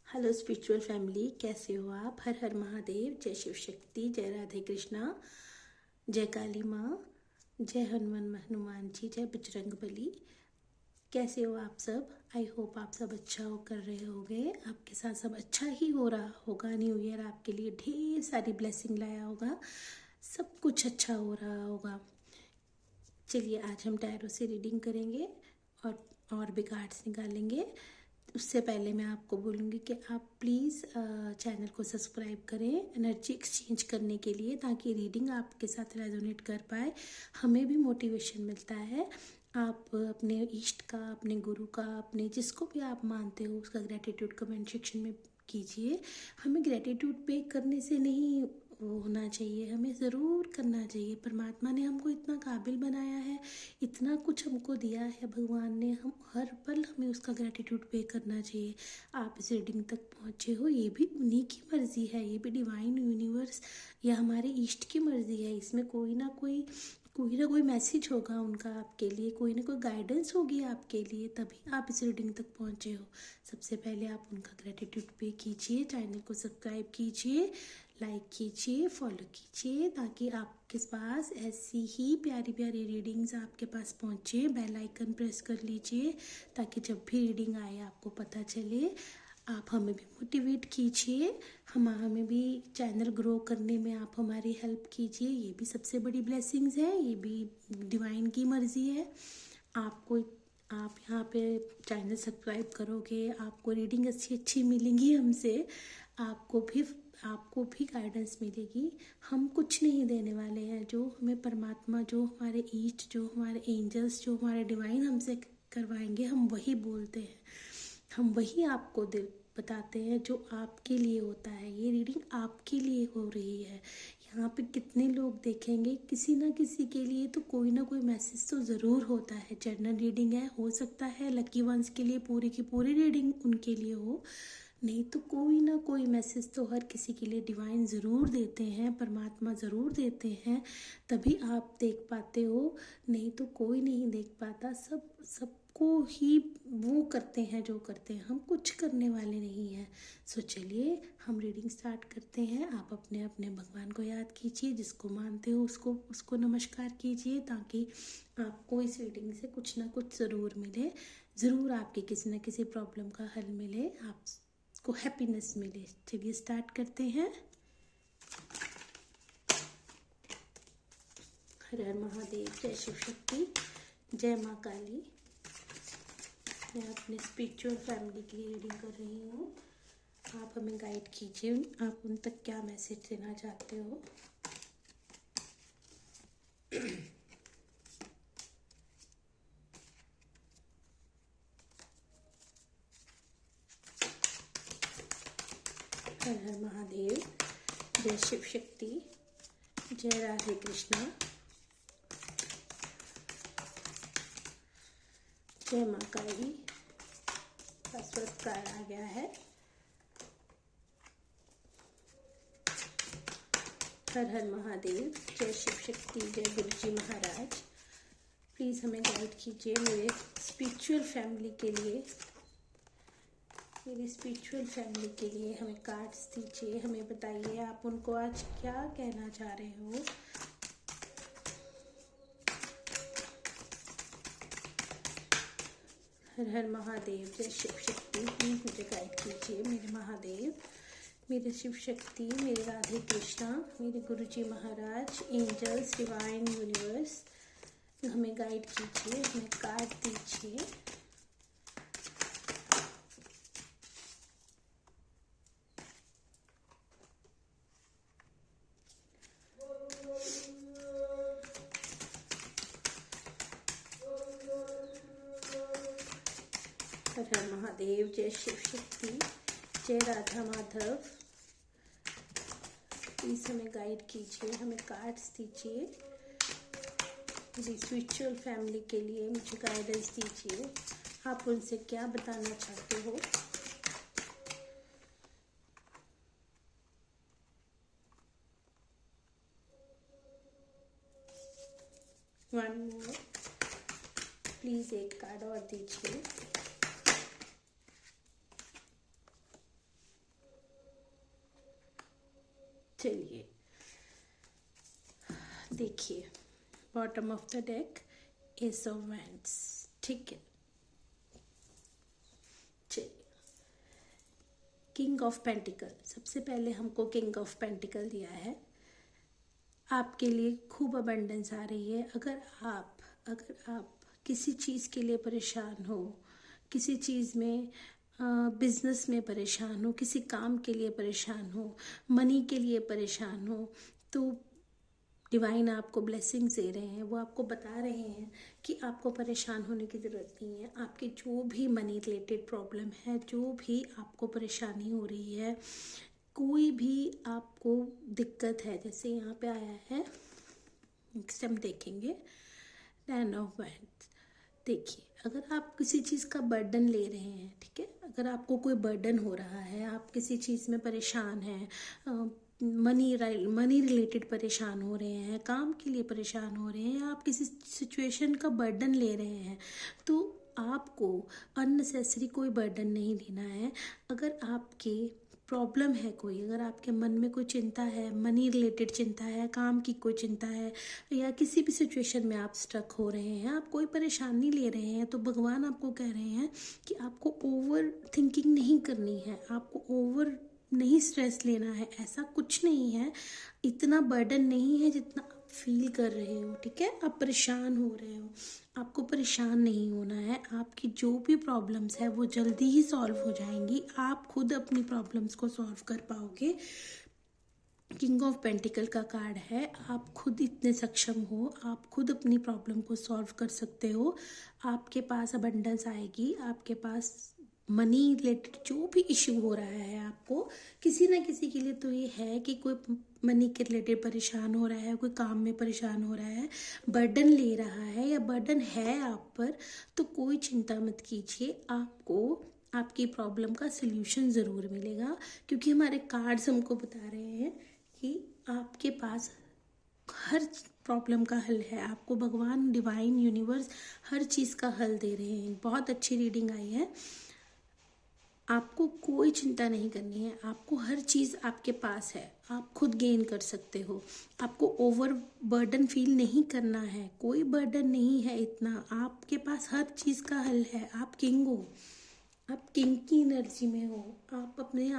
Hello spiritual family, कैसे हो आप। हर हर महादेव। जय शिव शक्ति, जय राधे कृष्णा, जय काली माँ, जय हनुमान जी, जय बजरंग बली। कैसे हो आप सब। आई होप आप सब अच्छा हो कर रहे होगे। आपके साथ सब अच्छा ही हो रहा होगा। न्यू ईयर आपके लिए ढेर सारी ब्लेसिंग लाया होगा, सब कुछ अच्छा हो रहा होगा। चलिए आज हम टैरो से रीडिंग करेंगे और भी कार्ड्स निकालेंगे। उससे पहले मैं आपको बोलूँगी कि आप प्लीज़ चैनल को सब्सक्राइब करें एनर्जी एक्सचेंज करने के लिए, ताकि रीडिंग आपके साथ रेजोनेट कर पाए, हमें भी मोटिवेशन मिलता है। आप अपने इष्ट का, अपने गुरु का, अपने जिसको भी आप मानते हो उसका ग्रेटिट्यूड कमेंट सेक्शन में कीजिए। हमें ग्रेटिट्यूड पे करने से नहीं वो होना चाहिए, हमें ज़रूर करना चाहिए। परमात्मा ने हमको इतना काबिल बनाया है, इतना कुछ हमको दिया है भगवान ने, हम हर पल हमें उसका ग्रेटिट्यूड पे करना चाहिए। आप इस रीडिंग तक पहुँचे हो, ये भी उन्हीं की मर्ज़ी है, ये भी डिवाइन यूनिवर्स या हमारे ईष्ट की मर्ज़ी है। इसमें कोई ना कोई मैसेज होगा उनका आपके लिए, कोई ना कोई गाइडेंस होगी आपके लिए, तभी आप इस रीडिंग तक पहुँचे हो। सबसे पहले आप उनका ग्रेटिट्यूड पे कीजिए, चैनल को सब्सक्राइब कीजिए, लाइक कीजिए, फॉलो कीजिए, ताकि आपके पास ऐसी ही प्यारी प्यारी रीडिंग्स आपके पास पहुँचे। बेल आइकन प्रेस कर लीजिए ताकि जब भी रीडिंग आए आपको पता चले। आप हमें भी मोटिवेट कीजिए, हमें भी चैनल ग्रो करने में आप हमारी हेल्प कीजिए। ये भी सबसे बड़ी ब्लेसिंग्स है, ये भी डिवाइन की मर्ज़ी है। आप यहाँ पे चैनल सब्सक्राइब करोगे, आपको रीडिंग अच्छी अच्छी मिलेंगी हमसे, आपको भी गाइडेंस मिलेगी। हम कुछ नहीं देने वाले हैं, जो हमें परमात्मा, जो हमारे ईस्ट, जो हमारे एंजल्स, जो हमारे डिवाइन हमसे करवाएंगे, हम वही बोलते हैं, हम वही आपको बताते हैं जो आपके लिए होता है। ये रीडिंग आपके लिए हो रही है। यहाँ पे कितने लोग देखेंगे, किसी ना किसी के लिए तो कोई ना कोई मैसेज तो ज़रूर होता है। जनरल रीडिंग है, हो सकता है लकी वंस के लिए पूरी की पूरी रीडिंग उनके लिए हो, नहीं तो कोई ना कोई मैसेज तो हर किसी के लिए डिवाइन ज़रूर देते हैं, परमात्मा ज़रूर देते हैं, तभी आप देख पाते हो, नहीं तो कोई नहीं देख पाता। सबको ही वो करते हैं जो करते हैं, हम कुछ करने वाले नहीं हैं। सो चलिए हम रीडिंग स्टार्ट करते हैं। आप अपने अपने भगवान को याद कीजिए, जिसको मानते हो उसको नमस्कार कीजिए, ताकि आपको इस रीडिंग से कुछ ना कुछ ज़रूर मिले, ज़रूर आपकी किसी न किसी प्रॉब्लम का हल मिले, आपको हैप्पीनेस मिले। चलिए स्टार्ट करते हैं। हर हर महादेव, जय शिव शक्ति, जय माँ काली। मैं अपने स्पिरिचुअल फैमिली के लिए रीडिंग कर रही हूँ। आप हमें गाइड कीजिए, आप उन तक क्या मैसेज देना चाहते हो। हर हर महादेव, जय शिव शक्ति, जय राधे कृष्णा, जय माँ काली। पासवर्ड कार्ड आ गया है। हर हर महादेव, जय शिव शक्ति, जय गुरु जी महाराज। प्लीज़ हमें गाइड कीजिए मेरे स्पिरिचुअल फैमिली के लिए, मेरी स्पिरिचुअल फैमिली के लिए हमें कार्ड्स दीजिए। हमें बताइए आप उनको आज क्या कहना चाह रहे हो। हर हर महादेव, जय शिव शक्ति। प्लीज़ मुझे गाइड कीजिए मेरे महादेव, मेरे शिव शक्ति, मेरे राधे कृष्णा, मेरे गुरुजी महाराज, एंजल्स, डिवाइन यूनिवर्स, हमें गाइड कीजिए, हमें कार्ड दीजिए। हर हर महादेव, जय शिव शक्ति, जय राधा माधव। प्लीज़ हमें गाइड कीजिए, हमें कार्ड्स दीजिए। मेरी स्पिरिचुअल फैमिली के लिए मुझे गाइडेंस दीजिए, आप उनसे क्या बताना चाहते हो। वन मोर, प्लीज़ 1 कार्ड और दीजिए। चलिए देखिए, bottom of the deck S of wands, ठीक है। चलिए, किंग ऑफ पेंटिकल, सबसे पहले हमको किंग ऑफ पेंटिकल दिया है। आपके लिए खूब अबंडेंस आ रही है। अगर आप किसी चीज़ के लिए परेशान हो, किसी चीज़ में बिजनेस में परेशान हो, किसी काम के लिए परेशान हो, मनी के लिए परेशान हो, तो डिवाइन आपको ब्लेसिंग्स दे रहे हैं। वो आपको बता रहे हैं कि आपको परेशान होने की ज़रूरत नहीं है। आपके जो भी मनी रिलेटेड प्रॉब्लम है, जो भी आपको परेशानी हो रही है, कोई भी आपको दिक्कत है, जैसे यहाँ पे आया है, नेक्स्ट हम देखेंगे टेन ऑफ वैंड्स। देखिए, अगर आप किसी चीज़ का बर्डन ले रहे हैं, ठीक है, अगर आपको कोई बर्डन हो रहा है, आप किसी चीज़ में परेशान हैं, मनी रिलेटेड परेशान हो रहे हैं, काम के लिए परेशान हो रहे हैं, आप किसी सिचुएशन का बर्डन ले रहे हैं, तो आपको अननेसेसरी कोई बर्डन नहीं लेना है। अगर आपके प्रॉब्लम है कोई, अगर आपके मन में कोई चिंता है, मनी रिलेटेड चिंता है, काम की कोई चिंता है, या किसी भी सिचुएशन में आप स्टक हो रहे हैं, आप कोई परेशानी ले रहे हैं, तो भगवान आपको कह रहे हैं कि आपको ओवर थिंकिंग नहीं करनी है, आपको ओवर नहीं स्ट्रेस लेना है। ऐसा कुछ नहीं है, इतना बर्डन नहीं है जितना आप फील कर रहे हो, ठीक है। आप परेशान हो रहे हो, आपको परेशान नहीं होना है। आपकी जो भी प्रॉब्लम्स है वो जल्दी ही सॉल्व हो जाएंगी। आप खुद अपनी प्रॉब्लम्स को सॉल्व कर पाओगे। किंग ऑफ पेंटिकल का कार्ड है, आप खुद इतने सक्षम हो, आप खुद अपनी प्रॉब्लम को सॉल्व कर सकते हो। आपके पास अबंडेंस आएगी, आपके पास मनी रिलेटेड जो भी इशू हो रहा है, आपको किसी ना किसी के लिए तो ये है कि कोई मनी के रिलेटेड परेशान हो रहा है, कोई काम में परेशान हो रहा है, बर्डन ले रहा है या बर्डन है आप पर, तो कोई चिंता मत कीजिए। आपको आपकी प्रॉब्लम का सल्यूशन ज़रूर मिलेगा, क्योंकि हमारे कार्ड्स हमको बता रहे हैं कि आपके पास हर प्रॉब्लम का हल है। आपको भगवान, डिवाइन, यूनिवर्स हर चीज़ का हल दे रहे हैं। बहुत अच्छी रीडिंग आई है। आपको कोई चिंता नहीं करनी है, आपको हर चीज़ आपके पास है, आप खुद गेन कर सकते हो। आपको ओवर बर्डन फील नहीं करना है, कोई बर्डन नहीं है इतना। आपके पास हर चीज़ का हल है। आप किंग हो, आप किंग की एनर्जी में हो, आप अपने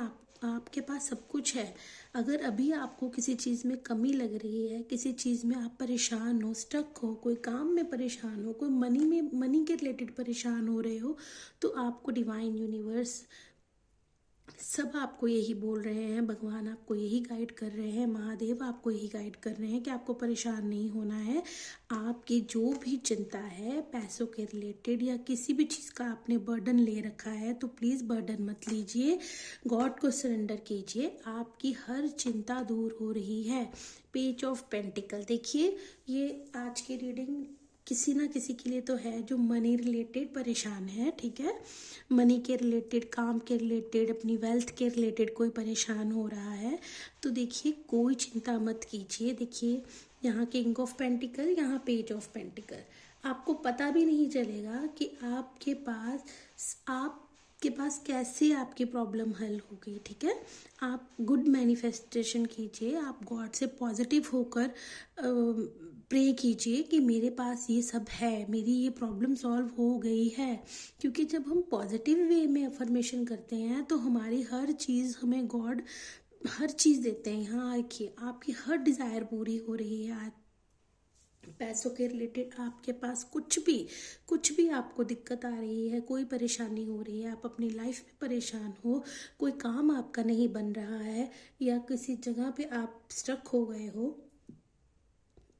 आपके पास सब कुछ है। अगर अभी आपको किसी चीज़ में कमी लग रही है, किसी चीज़ में आप परेशान हो, स्टक हो, कोई काम में परेशान हो, कोई मनी के रिलेटेड परेशान हो रहे हो, तो आपको डिवाइन, यूनिवर्स सब आपको यही बोल रहे हैं, भगवान आपको यही गाइड कर रहे हैं, महादेव आपको यही गाइड कर रहे हैं कि आपको परेशान नहीं होना है। आपकी जो भी चिंता है, पैसों के रिलेटेड या किसी भी चीज़ का आपने बर्डन ले रखा है, तो प्लीज़ बर्डन मत लीजिए, गॉड को सरेंडर कीजिए। आपकी हर चिंता दूर हो रही है। पेज ऑफ पेंटिकल, देखिए ये आज की रीडिंग किसी ना किसी के लिए तो है जो मनी रिलेटेड परेशान है, ठीक है। मनी के रिलेटेड, काम के रिलेटेड, अपनी वेल्थ के रिलेटेड कोई परेशान हो रहा है, तो देखिए कोई चिंता मत कीजिए। देखिए यहाँ किंग ऑफ पेंटिकल, यहाँ पेज ऑफ पेंटिकल। आपको पता भी नहीं चलेगा कि आपके पास कैसे आपकी प्रॉब्लम हल हो गई, ठीक है। आप गुड मैनिफेस्टेशन कीजिए, आप गॉड से पॉजिटिव होकर प्रे कीजिए कि मेरे पास ये सब है, मेरी ये प्रॉब्लम सॉल्व हो गई है। क्योंकि जब हम पॉजिटिव वे में अफर्मेशन करते हैं तो हमारी हर चीज़, हमें गॉड हर चीज़ देते हैं। यहाँ देखिए आपकी हर डिज़ायर पूरी हो रही है। आज पैसों के रिलेटेड आपके पास कुछ भी आपको दिक्कत आ रही है, कोई परेशानी हो रही है, आप अपनी लाइफ में परेशान हो, कोई काम आपका नहीं बन रहा है, या किसी जगह पे आप स्टक हो गए हो,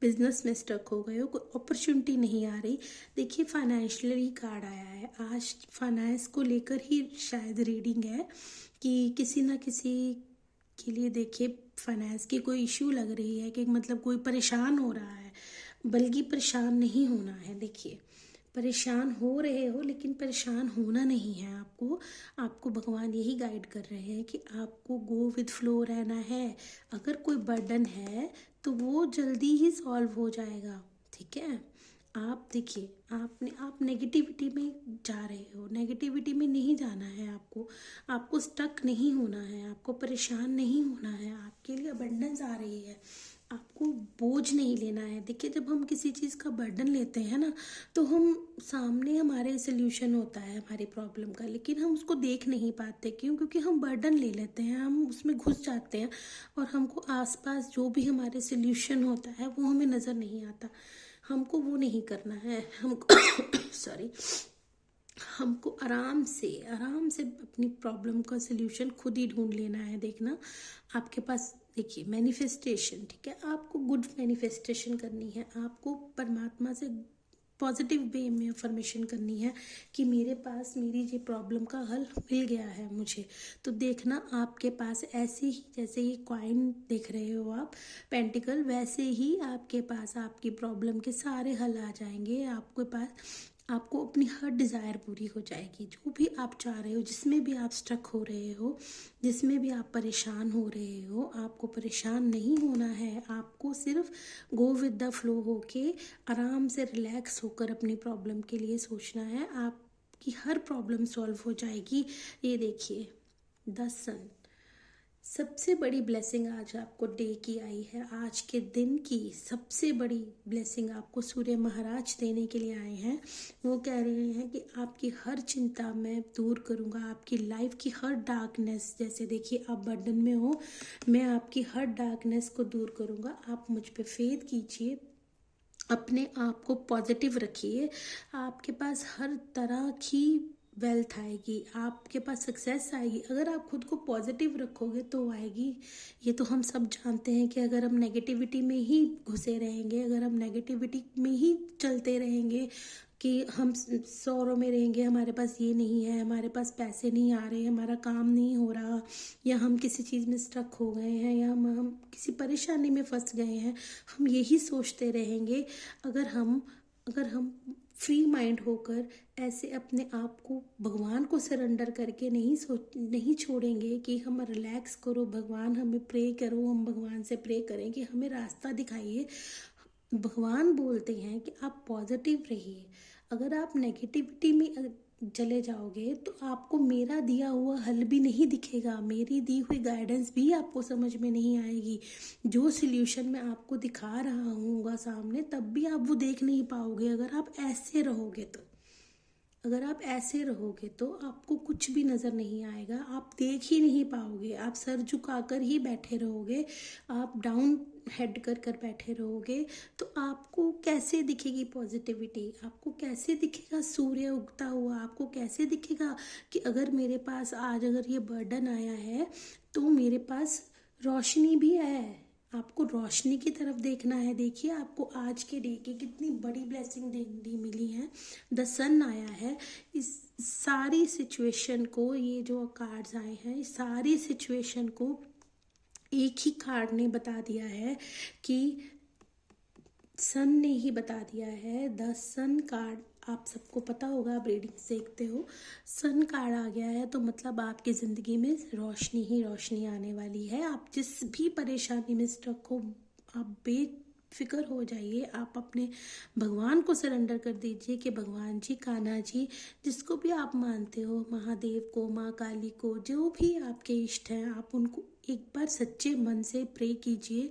बिजनेस में स्टक हो गए हो, कोई अपॉर्चुनिटी नहीं आ रही। देखिए फाइनेंशियली कार्ड आया है, आज फाइनेंस को लेकर ही शायद रीडिंग है कि किसी ना किसी के लिए देखिए फाइनेंस की कोई इश्यू लग रही है, कि मतलब कोई परेशान हो रहा है। बल्कि परेशान नहीं होना है। देखिए परेशान हो रहे हो, लेकिन परेशान होना नहीं है आपको भगवान यही गाइड कर रहे हैं कि आपको गो विद फ्लो रहना है। अगर कोई बर्डन है तो वो जल्दी ही सॉल्व हो जाएगा, ठीक है। आप देखिए, आप नेगेटिविटी में जा रहे हो, नेगेटिविटी में नहीं जाना है आपको। आपको स्टक नहीं होना है, आपको परेशान नहीं होना है, आपके लिए अबंडेंस आ रही है। आपको बोझ नहीं लेना है। देखिए, जब हम किसी चीज़ का बर्डन लेते हैं ना, तो हम सामने हमारे सोल्यूशन होता है हमारी प्रॉब्लम का, लेकिन हम उसको देख नहीं पाते। क्यों? क्योंकि हम बर्डन ले लेते हैं, हम उसमें घुस जाते हैं और हमको आसपास जो भी हमारे सोल्यूशन होता है वो हमें नज़र नहीं आता। हमको वो नहीं करना है। हमको सॉरी, हमको आराम से अपनी प्रॉब्लम का सल्यूशन खुद ही ढूंढ लेना है। देखना, आपके पास देखिए मैनिफेस्टेशन, ठीक है, आपको गुड मैनिफेस्टेशन करनी है। आपको परमात्मा से पॉजिटिव वे में अफर्मेशन करनी है कि मेरे पास मेरी ये प्रॉब्लम का हल मिल गया है मुझे। तो देखना, आपके पास ऐसे ही, जैसे ये कॉइन देख रहे हो आप, पेंटिकल, वैसे ही आपके पास आपकी प्रॉब्लम के सारे हल आ जाएंगे आपके पास। आपको अपनी हर डिज़ायर पूरी हो जाएगी। जो भी आप चाह रहे हो, जिसमें भी आप स्ट्रक हो रहे हो, जिसमें भी आप परेशान हो रहे हो, आपको परेशान नहीं होना है। आपको सिर्फ गो विद द फ्लो होके आराम से रिलैक्स होकर अपनी प्रॉब्लम के लिए सोचना है। आपकी हर प्रॉब्लम सॉल्व हो जाएगी। ये देखिए, द सन, सबसे बड़ी ब्लेसिंग आज आपको डे की आई है। आज के दिन की सबसे बड़ी ब्लेसिंग आपको सूर्य महाराज देने के लिए आए हैं। वो कह रहे हैं कि आपकी हर चिंता मैं दूर करूँगा, आपकी लाइफ की हर डार्कनेस, जैसे देखिए आप बर्डन में हो, मैं आपकी हर डार्कनेस को दूर करूँगा। आप मुझ पे फेथ कीजिए, अपने आप को पॉजिटिव रखिए। आपके पास हर तरह की वेल्थ आएगी, आपके पास सक्सेस आएगी। अगर आप खुद को पॉजिटिव रखोगे तो आएगी। ये तो हम सब जानते हैं कि अगर हम नेगेटिविटी में ही घुसे रहेंगे, अगर हम नेगेटिविटी में ही चलते रहेंगे कि हम सौरों में रहेंगे, हमारे पास ये नहीं है, हमारे पास पैसे नहीं आ रहे, हमारा काम नहीं हो रहा, या हम किसी चीज़ में स्ट्रक हो गए हैं, या हम किसी परेशानी में फंस गए हैं, हम यही सोचते रहेंगे। अगर हम फ्री माइंड होकर ऐसे अपने आप को भगवान को सरेंडर करके नहीं छोड़ेंगे कि हम रिलैक्स करो, भगवान हमें प्रे करो, हम भगवान से प्रे करें कि हमें रास्ता दिखाइए। भगवान बोलते हैं कि आप पॉजिटिव रहिए। अगर आप नेगेटिविटी में चले जाओगे तो आपको मेरा दिया हुआ हल भी नहीं दिखेगा, मेरी दी हुई गाइडेंस भी आपको समझ में नहीं आएगी। जो सल्यूशन मैं आपको दिखा रहा हूँगा सामने, तब भी आप वो देख नहीं पाओगे। अगर आप ऐसे रहोगे तो, अगर आप ऐसे रहोगे तो आपको कुछ भी नज़र नहीं आएगा, आप देख ही नहीं पाओगे, आप सर झुकाकर ही बैठे रहोगे, आप डाउन हेड कर कर बैठे रहोगे। तो आपको कैसे दिखेगी पॉजिटिविटी? आपको कैसे दिखेगा सूर्य उगता हुआ? आपको कैसे दिखेगा कि अगर मेरे पास आज अगर ये बर्डन आया है तो मेरे पास रोशनी भी है? आपको रोशनी की तरफ देखना है। देखिए, आपको आज के डे की कितनी बड़ी ब्लेसिंग देखने मिली है। द सन आया है। इस सारी सिचुएशन को, ये जो कार्ड्स आए हैं, इस सारी सिचुएशन को एक ही कार्ड ने बता दिया है कि सन ने ही बता दिया है। द सन कार्ड, आप सबको पता होगा, आप रीडिंग देखते हो, सन कार्ड आ गया है तो मतलब आपकी ज़िंदगी में रोशनी ही रोशनी आने वाली है। आप जिस भी परेशानी में स्टक हो, आप बेफिक्र हो जाइए, आप अपने भगवान को सरेंडर कर दीजिए कि भगवान जी, कान्हा जी, जिसको भी आप मानते हो, महादेव को, माँ काली को, जो भी आपके इष्ट हैं, आप उनको एक बार सच्चे मन से प्रे कीजिए,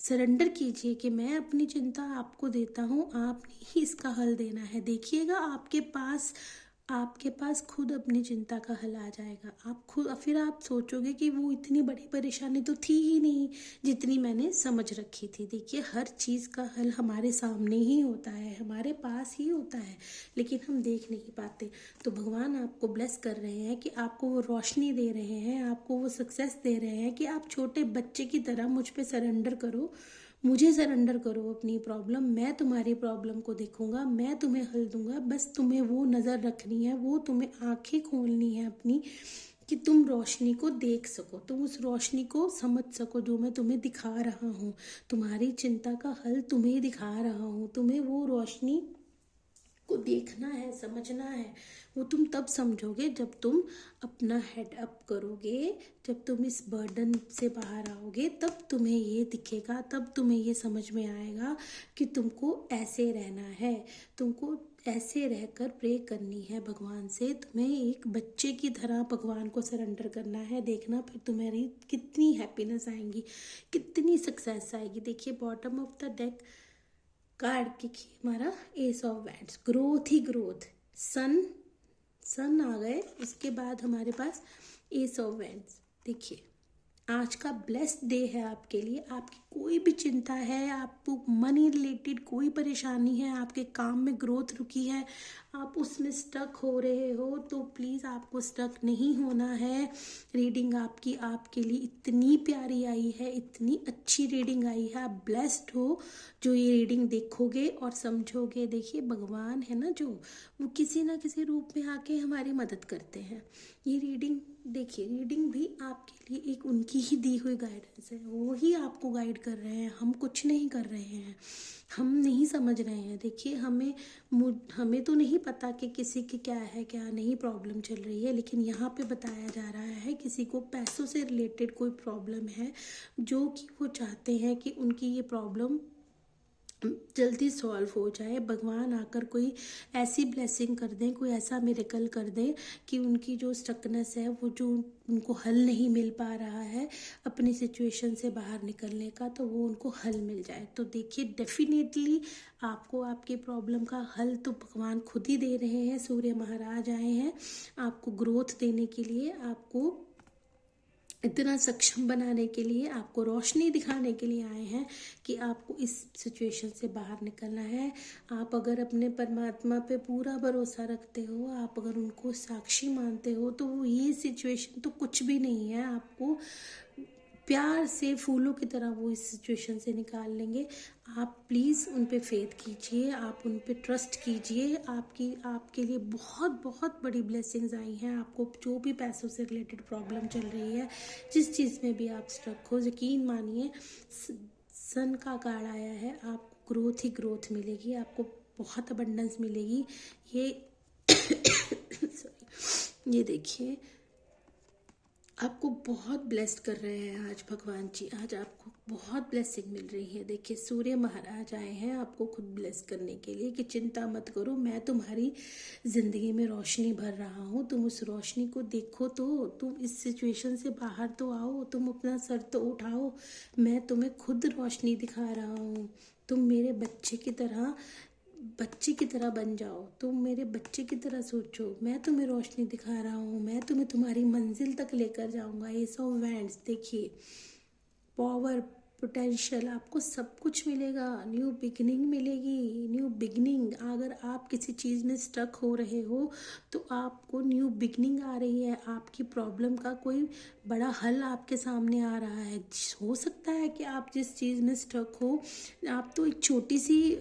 सरेंडर कीजिए कि मैं अपनी चिंता आपको देता हूँ, आपने ही इसका हल देना है। देखिएगा, आपके पास खुद अपनी चिंता का हल आ जाएगा। आप खुद, फिर आप सोचोगे कि वो इतनी बड़ी परेशानी तो थी ही नहीं जितनी मैंने समझ रखी थी। देखिए, हर चीज़ का हल हमारे सामने ही होता है, हमारे पास ही होता है, लेकिन हम देख नहीं पाते। तो भगवान आपको ब्लेस कर रहे हैं कि आपको वो रोशनी दे रहे हैं, आपको वो सक्सेस दे रहे हैं कि आप छोटे बच्चे की तरह मुझ पे सरेंडर करो, मुझे सरेंडर करो अपनी प्रॉब्लम। मैं तुम्हारी प्रॉब्लम को देखूंगा, मैं तुम्हें हल दूंगा। बस तुम्हें वो नज़र रखनी है, वो तुम्हें आंखें खोलनी है अपनी, कि तुम रोशनी को देख सको, तुम उस रोशनी को समझ सको जो मैं तुम्हें दिखा रहा हूँ। तुम्हारी चिंता का हल तुम्हें दिखा रहा हूँ, तुम्हें वो रोशनी को देखना है, समझना है। वो तुम तब समझोगे जब तुम अपना हेड अप करोगे, जब तुम इस बर्डन से बाहर आओगे, तब तुम्हें ये दिखेगा, तब तुम्हें ये समझ में आएगा कि तुमको ऐसे रहना है, तुमको ऐसे रहकर प्रे करनी है भगवान से, तुम्हें एक बच्चे की तरह भगवान को सरेंडर करना है। देखना फिर तुम्हारी कितनी हैप्पीनेस आएंगी, कितनी सक्सेस आएगी। देखिए bottom of the deck card की हमारा एस ऑफ वैंड्स, ग्रोथ ही ग्रोथ, सन आ गए, उसके बाद हमारे पास एस ऑफ वैंड्स। देखिए आज का ब्लेस्ड डे है आपके लिए। आपकी कोई भी चिंता है, आपको मनी रिलेटेड कोई परेशानी है, आपके काम में ग्रोथ रुकी है, आप उसमें स्टक हो रहे हो, तो प्लीज़ आपको स्टक नहीं होना है। रीडिंग आपकी आपके लिए इतनी प्यारी आई है, इतनी अच्छी रीडिंग आई है, आप ब्लेस्ड हो जो ये रीडिंग देखोगे और समझोगे। देखिए भगवान है ना, जो वो किसी ना किसी रूप में आके हमारी मदद करते हैं। ये रीडिंग देखिए, रीडिंग भी आपके लिए एक उनकी ही दी हुई गाइडेंस है, वो ही आपको गाइड कर रहे हैं, हम कुछ नहीं कर रहे हैं, हम नहीं समझ रहे हैं। देखिए हमें तो नहीं पता कि किसी की क्या है क्या नहीं प्रॉब्लम चल रही है, लेकिन यहाँ पे बताया जा रहा है किसी को पैसों से रिलेटेड कोई प्रॉब्लम है, जो कि वो चाहते हैं कि उनकी ये प्रॉब्लम जल्दी सॉल्व हो जाए। भगवान आकर कोई ऐसी ब्लेसिंग कर दें, कोई ऐसा मिरेकल कर दें कि उनकी जो स्टकनेस है, वो जो उनको हल नहीं मिल पा रहा है अपनी सिचुएशन से बाहर निकलने का, तो वो उनको हल मिल जाए। तो देखिए डेफिनेटली आपको आपकी प्रॉब्लम का हल तो भगवान खुद ही दे रहे हैं। सूर्य महाराज आए हैं आपको ग्रोथ देने के लिए, आपको इतना सक्षम बनाने के लिए, आपको रोशनी दिखाने के लिए आए हैं कि आपको इस सिचुएशन से बाहर निकलना है। आप अगर अपने परमात्मा पे पूरा भरोसा रखते हो, आप अगर उनको साक्षी मानते हो, तो ये सिचुएशन तो कुछ भी नहीं है। आपको प्यार से फूलों की तरह वो इस सिचुएशन से निकाल लेंगे। आप प्लीज़ उन पे फेथ कीजिए, आप उन पे ट्रस्ट कीजिए। आपके लिए बहुत बहुत बड़ी ब्लेसिंग्स आई हैं। आपको जो भी पैसों से रिलेटेड प्रॉब्लम चल रही है, जिस चीज़ में भी आप स्ट्रक हो, यकीन मानिए सन का कार्ड आया है, आपको ग्रोथ ही ग्रोथ मिलेगी, आपको बहुत अबंडेंस मिलेगी। ये सॉरी, ये देखिए आपको बहुत ब्लेस्ड कर रहे हैं आज भगवान जी, आज आपको बहुत ब्लेसिंग मिल रही है। देखिए सूर्य महाराज आए हैं आपको खुद ब्लेस करने के लिए कि चिंता मत करो, मैं तुम्हारी ज़िंदगी में रोशनी भर रहा हूँ, तुम उस रोशनी को देखो, तो तुम इस सिचुएशन से बाहर तो आओ, तुम अपना सर तो उठाओ, मैं तुम्हें खुद रोशनी दिखा रहा हूँ। तुम मेरे बच्चे की तरह बन जाओ, तुम मेरे बच्चे की तरह सोचो, मैं तुम्हें रोशनी दिखा रहा हूँ, मैं तुम्हें तुम्हारी मंजिल तक लेकर जाऊँगा। एस ऑफ वैंड्स देखिए, पावर, पोटेंशियल, आपको सब कुछ मिलेगा, न्यू बिगनिंग मिलेगी, न्यू बिगनिंग। अगर आप किसी चीज़ में स्टक हो रहे हो तो आपको न्यू बिगनिंग आ रही है, आपकी प्रॉब्लम का कोई बड़ा हल आपके सामने आ रहा है। हो सकता है कि आप जिस चीज़ में स्टक हो, आप तो एक छोटी सी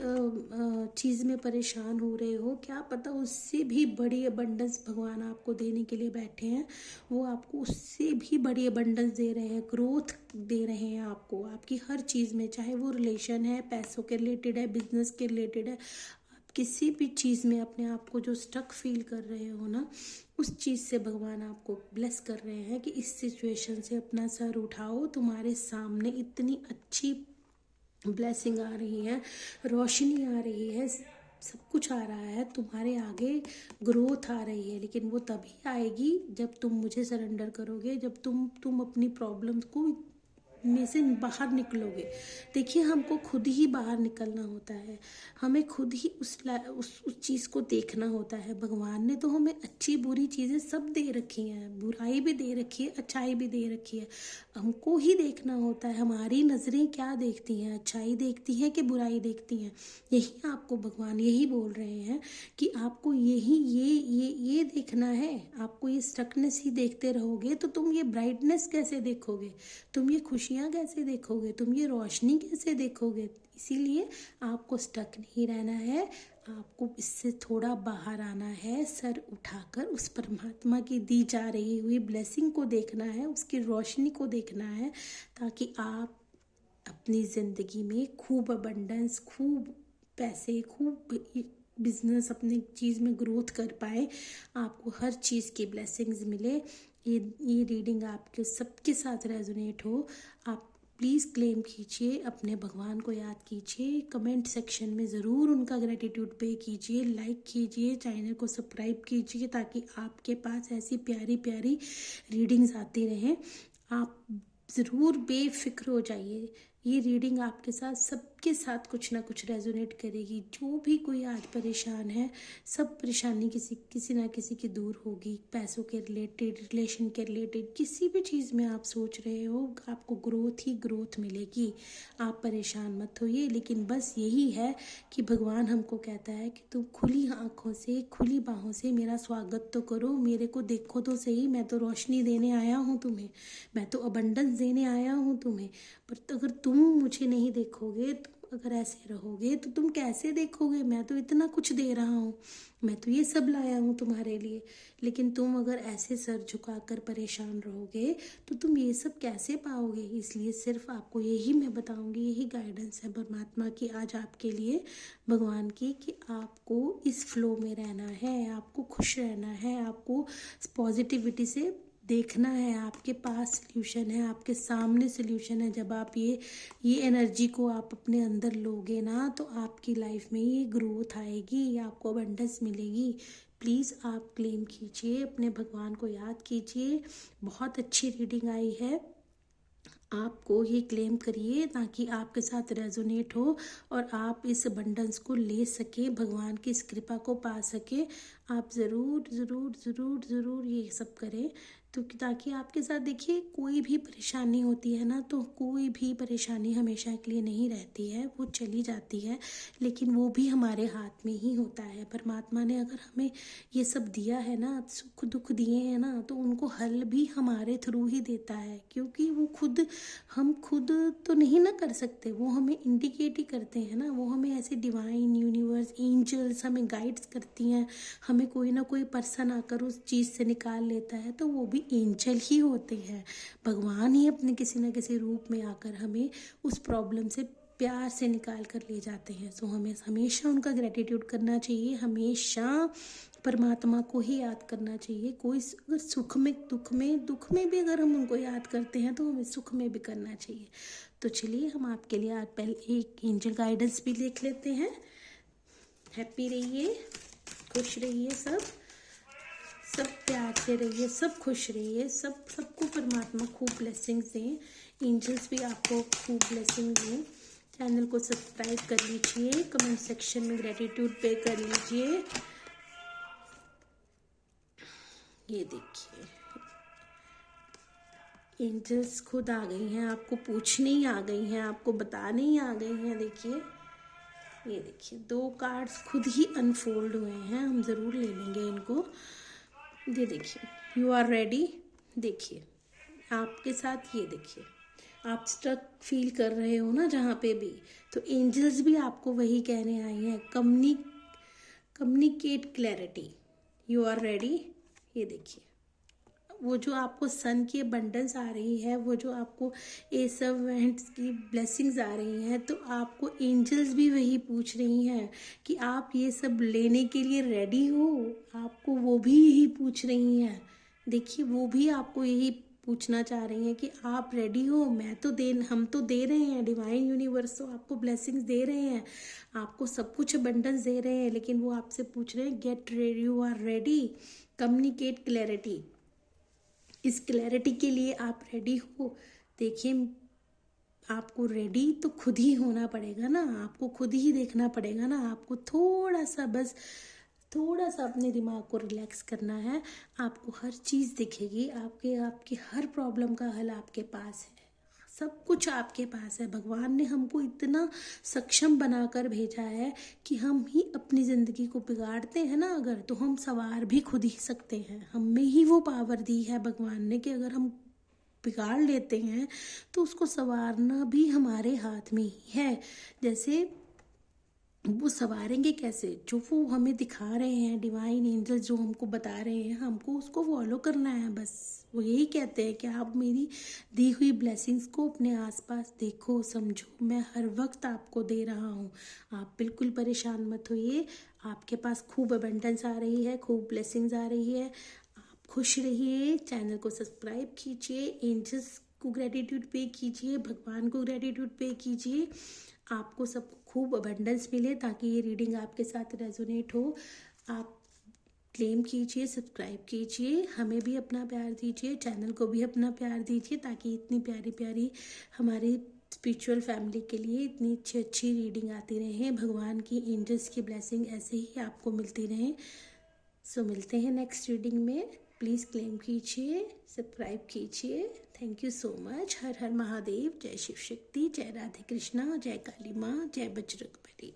चीज़ में परेशान हो रहे हो, क्या पता उससे भी बड़ी अबंडेंस भगवान आपको देने के लिए बैठे हैं। वो आपको उससे भी बड़ी अबंडेंस दे रहे हैं, ग्रोथ दे रहे हैं आपको आपकी हर चीज़ में, चाहे वो रिलेशन है, पैसों के रिलेटेड है, बिजनेस के रिलेटेड है। आप किसी भी चीज़ में अपने आप को जो स्टक फील कर रहे हो ना, उस चीज़ से भगवान आपको ब्लेस कर रहे हैं कि इस सिचुएशन से अपना सर उठाओ, तुम्हारे सामने इतनी अच्छी ब्लेसिंग आ रही है, रोशनी आ रही है, सब कुछ आ रहा है, तुम्हारे आगे ग्रोथ आ रही है। लेकिन वो तभी आएगी जब तुम मुझे सरेंडर करोगे, जब तुम अपनी प्रॉब्लम्स को में से बाहर निकलोगे। देखिए हमको खुद ही बाहर निकलना होता है, हमें खुद ही उस चीज़ को देखना होता है। भगवान ने तो हमें अच्छी बुरी चीज़ें सब दे रखी हैं, बुराई भी दे रखी है, अच्छाई भी दे रखी है, हमको ही देखना होता है हमारी नज़रें क्या देखती हैं, अच्छाई देखती हैं कि बुराई देखती हैं। यही आपको भगवान यही बोल रहे हैं कि आपको यही ये देखना है। आपको ये स्टकनेस ही देखते रहोगे तो तुम ये ब्राइटनेस कैसे देखोगे, तुम ये खुशियाँ कैसे देखोगे, तुम ये रोशनी कैसे देखोगे। इसीलिए आपको स्टक नहीं रहना है, आपको इससे थोड़ा बाहर आना है, सर उठाकर उस परमात्मा की दी जा रही हुई ब्लेसिंग को देखना है, उसकी रोशनी को देखना है, ताकि आप अपनी ज़िंदगी में खूब अबंडेंस, खूब पैसे, खूब बिजनेस, अपने चीज़ में ग्रोथ कर पाए, आपको हर चीज़ की ब्लेसिंग्स मिले। ये रीडिंग आपके सबके साथ रेजोनेट हो। आप प्लीज़ क्लेम कीजिए, अपने भगवान को याद कीजिए, कमेंट सेक्शन में ज़रूर उनका ग्रेटिट्यूड पे कीजिए, लाइक कीजिए, चैनल को सब्सक्राइब कीजिए, ताकि आपके पास ऐसी प्यारी प्यारी रीडिंग्स आती रहें। आप ज़रूर बेफिक्र हो जाइए, ये रीडिंग आपके साथ सबके साथ कुछ ना कुछ रेजोनेट करेगी। जो भी कोई आज परेशान है, सब परेशानी किसी ना किसी की दूर होगी। पैसों के रिलेटेड, रिलेशन के रिलेटेड, किसी भी चीज़ में आप सोच रहे हो, आपको ग्रोथ ही ग्रोथ मिलेगी। आप परेशान मत होइए। लेकिन बस यही है कि भगवान हमको कहता है कि तुम खुली आँखों से, खुली बाहों से मेरा स्वागत तो करो, मेरे को देखो तो सही। मैं तो रोशनी देने आया हूँ तुम्हें, मैं तो अबंडेंस देने आया हूँ तुम्हें। पर अगर तुम मुझे नहीं देखोगे, तुम अगर ऐसे रहोगे तो तुम कैसे देखोगे? मैं तो इतना कुछ दे रहा हूँ, मैं तो ये सब लाया हूँ तुम्हारे लिए। लेकिन तुम अगर ऐसे सर झुकाकर परेशान रहोगे तो तुम ये सब कैसे पाओगे? इसलिए सिर्फ आपको यही मैं बताऊंगी, यही गाइडेंस है परमात्मा की आज आपके लिए, भगवान की, कि आपको इस फ्लो में रहना है, आपको खुश रहना है, आपको पॉजिटिविटी से देखना है। आपके पास सल्यूशन है, आपके सामने सल्यूशन है। जब आप ये एनर्जी को आप अपने अंदर लोगे ना, तो आपकी लाइफ में ये ग्रोथ आएगी, आपको अबंडेंस मिलेगी। प्लीज़ आप क्लेम कीजिए, अपने भगवान को याद कीजिए। बहुत अच्छी रीडिंग आई है, आपको ये क्लेम करिए ताकि आपके साथ रेजोनेट हो और आप इस अबंडेंस को ले सके, भगवान की इस कृपा को पा सके। आप ज़रूर ज़रूर ज़रूर ज़रूर ये सब करें, तो ताकि आपके साथ, देखिए, कोई भी परेशानी होती है ना, तो कोई भी परेशानी हमेशा के लिए नहीं रहती है, वो चली जाती है। लेकिन वो भी हमारे हाथ में ही होता है। परमात्मा ने अगर हमें ये सब दिया है ना, सुख दुख दिए हैं ना, तो उनको हल भी हमारे थ्रू ही देता है। क्योंकि वो हम खुद तो नहीं ना कर सकते, वो हमें इंडिकेट ही करते हैं ना। वो हमें ऐसे डिवाइन, यूनिवर्स, एंजल्स हमें गाइड्स करती हैं। हमें कोई ना कोई पर्सन आकर उस चीज़ से निकाल लेता है, तो वो भी एंजल ही होते हैं। भगवान ही अपने किसी न किसी रूप में आकर हमें उस प्रॉब्लम से प्यार से निकाल कर ले जाते हैं। सो हमें हमेशा उनका ग्रेटिट्यूड करना चाहिए, हमेशा परमात्मा को ही याद करना चाहिए। कोई अगर सुख में दुख में भी अगर हम उनको याद करते हैं, तो हमें सुख में भी करना चाहिए। तो चलिए, हम आपके लिए आज पहले एक एंजल गाइडेंस भी देख लेते हैं। हैप्पी रहिए, खुश रहिए, सब प्यार से रहिए, सब खुश रहिए, सबको परमात्मा खूब ब्लेसिंग्स दें। एंजल्स भी आपको खूब ब्लेसिंग दें। चैनल को सब्सक्राइब कर लीजिए, कमेंट सेक्शन में ग्रेटिट्यूड पे कर लीजिए। ये देखिए, एंजल्स खुद आ गई हैं, आपको पूछने ही आ गई हैं, आपको बताने ही आ गई हैं। देखिए, ये देखिए, 2 कार्ड्स खुद ही अनफोल्ड हुए हैं, हम ज़रूर ले लेंगे इनको। ये देखिए, यू आर रेडी। देखिए आपके साथ, ये देखिए, आप स्ट्रक फील कर रहे हो ना जहाँ पे भी, तो एंजल्स भी आपको वही कहने आई हैं, communicate clarity, you are ready. ये देखिए, वो जो आपको सन की अबंडेंस आ रही है, वो जो आपको ए सर्वेंट्स की ब्लेसिंग्स आ रही हैं, तो आपको एंजल्स भी वही पूछ रही हैं कि आप ये सब लेने के लिए रेडी हो। आपको वो भी यही पूछ रही हैं। देखिए, वो भी आपको यही पूछना चाह रही हैं कि आप रेडी हो। हम तो दे रहे हैं, डिवाइन यूनिवर्स तो आपको ब्लेसिंग्स दे रहे हैं, आपको सब कुछ अबंडेंस दे रहे हैं। लेकिन वो आपसे पूछ रहे हैं, get ready, you are ready, communicate clarity. इस क्लैरिटी के लिए आप रेडी हो। देखिए, आपको रेडी तो खुद ही होना पड़ेगा ना, आपको खुद ही देखना पड़ेगा ना। आपको थोड़ा सा अपने दिमाग को रिलैक्स करना है। आपको हर चीज़ दिखेगी, आपके हर प्रॉब्लम का हल आपके पास है, सब कुछ आपके पास है। भगवान ने हमको इतना सक्षम बनाकर भेजा है कि हम ही अपनी ज़िंदगी को बिगाड़ते हैं ना अगर, तो हम संवार भी खुद ही सकते हैं। हम में ही वो पावर दी है भगवान ने कि अगर हम बिगाड़ लेते हैं तो उसको संवारना भी हमारे हाथ में ही है। जैसे वो संवारेंगे कैसे? जो वो हमें दिखा रहे हैं, डिवाइन एंजल्स जो हमको बता रहे हैं, हमको उसको फॉलो करना है बस। वो यही कहते हैं कि आप मेरी दी हुई ब्लेसिंग्स को अपने आसपास देखो, समझो, मैं हर वक्त आपको दे रहा हूँ। आप बिल्कुल परेशान मत होइए, आपके पास खूब अबंडेंस आ रही है, खूब ब्लेसिंग्स आ रही है। आप खुश रहिए, चैनल को सब्सक्राइब कीजिए, एंजल्स को ग्रेटिट्यूड पे कीजिए, भगवान को ग्रेटिट्यूड पे कीजिए, आपको सब खूब अबंडेंस मिले, ताकि ये रीडिंग आपके साथ रेजोनेट हो। आप क्लेम कीजिए, सब्सक्राइब कीजिए, हमें भी अपना प्यार दीजिए, चैनल को भी अपना प्यार दीजिए, ताकि इतनी प्यारी प्यारी हमारी स्पिरिचुअल फैमिली के लिए इतनी अच्छी अच्छी रीडिंग आती रहे, भगवान की एंजल्स की ब्लेसिंग ऐसे ही आपको मिलती रहे। सो मिलते हैं नेक्स्ट रीडिंग में। प्लीज़ क्लेम कीजिए, सब्सक्राइब कीजिए। Thank you so much. हर हर महादेव, जय शिव शक्ति, जय राधे कृष्णा, जय काली माँ, जय बजरंग बली।